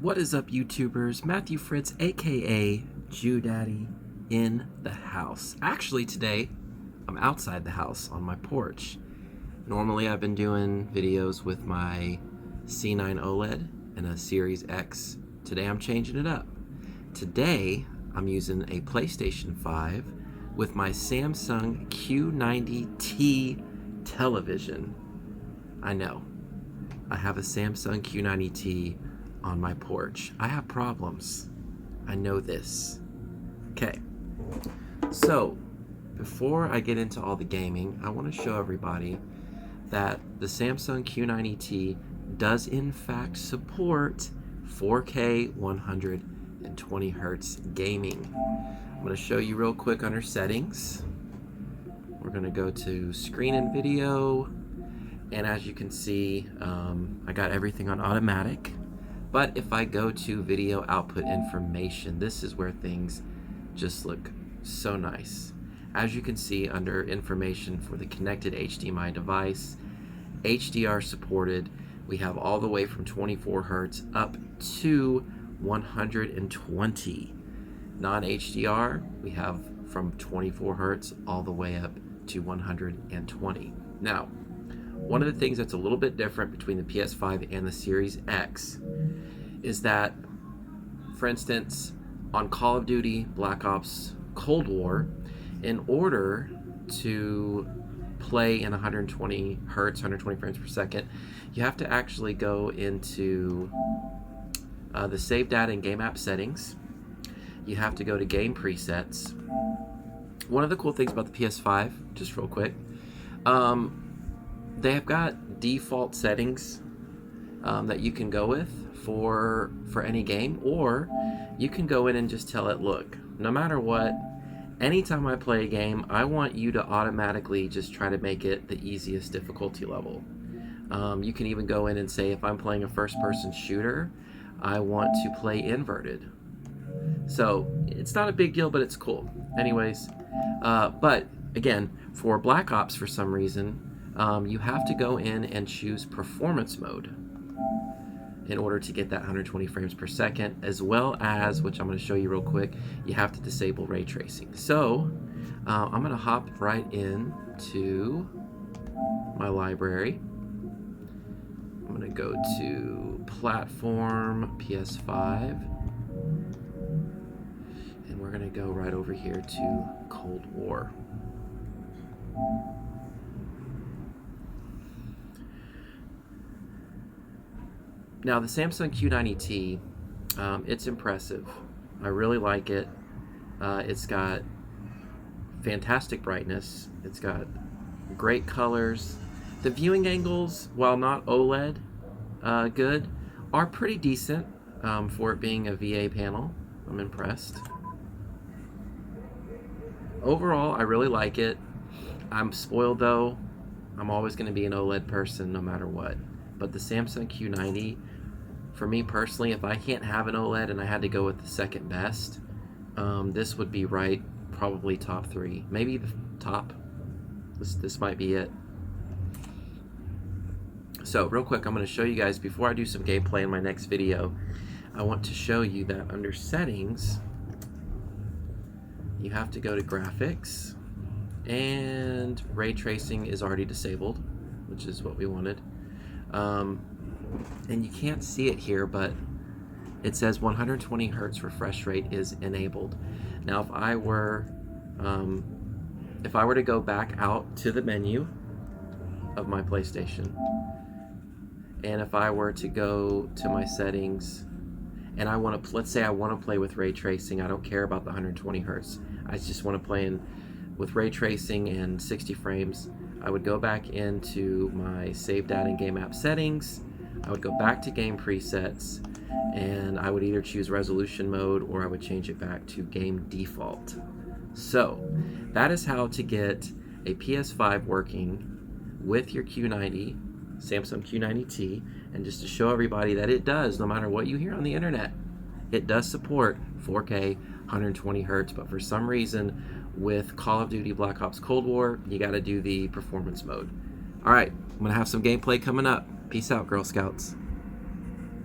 What is up, YouTubers? Matthew Fritz, aka Jew Daddy, in the house. Actually, today I'm outside the house on my porch. Normally, I've been doing videos with my C9 OLED and a Series X. Today, I'm changing it up. Today, I'm using a PlayStation 5 with my Samsung Q90T television. I know. I have a Samsung Q90T on my porch. I have problems. I know this. Okay. So, before I get into all the gaming, I want to show everybody that the Samsung Q90T does in fact support 4K 120 Hertz gaming. I'm going to show you real quick under settings. We're going to go to screen and video, and as you can see, I got everything on automatic. But if I go to video output information, this is where things just look so nice. As you can see under information for the connected HDMI device, HDR supported. We have all the way from 24 Hertz up to 120. Non-HDR, we have from 24 Hertz all the way up to 120. Now, one of the things that's a little bit different between the PS5 and the Series X is that, for instance, on Call of Duty Black Ops Cold War, in order to play in 120 Hertz, 120 frames per second, you have to actually go into the save data and game app settings. You have to go to game presets. One of the cool things about the PS5, just real quick, they have got default settings that you can go with for any game, or you can go in and just tell it, look, no matter what, anytime I play a game, I want you to automatically just try to make it the easiest difficulty level. You can even go in and say, if I'm playing a first-person shooter, I want to play inverted. So it's not a big deal, but it's cool. Anyways, but again, for Black Ops, for some reason, you have to go in and choose performance mode in order to get that 120 frames per second, as well as, which I'm going to show you real quick, you have to disable ray tracing. So I'm going to hop right into my library. I'm going to go to platform PS5, and we're going to go right over here to Cold War. Now, the Samsung Q90T, it's impressive. I really like it. It's got fantastic brightness. It's got great colors. The viewing angles, while not OLED good, are pretty decent for it being a VA panel. I'm impressed. Overall, I really like it. I'm spoiled though. I'm always going to be an OLED person no matter what. But the Samsung Q90, for me personally, if I can't have an OLED and I had to go with the second best, this would be right, probably top 3, maybe the top. This might be it. So real quick, I'm going to show you guys, before I do some gameplay in my next video, I want to show you that under settings, you have to go to graphics, and ray tracing is already disabled, which is what we wanted. And you can't see it here, but it says 120 Hertz refresh rate is enabled. Now, if I were to go back out to the menu of my PlayStation, and if I were to go to my settings, and I want to, let's say I want to play with ray tracing, I don't care about the 120 Hertz, I just want to play with ray tracing and 60 frames, I would go back into my save data and game app settings, I would go back to game presets, and I would either choose resolution mode or I would change it back to game default. So that is how to get a PS5 working with your Q90, Samsung Q90T, and just to show everybody that it does, no matter what you hear on the internet, it does support 4K 120 Hertz, but for some reason with Call of Duty Black Ops Cold War, you got to do the performance mode. All right, I'm going to have some gameplay coming up. Peace out, Girl Scouts.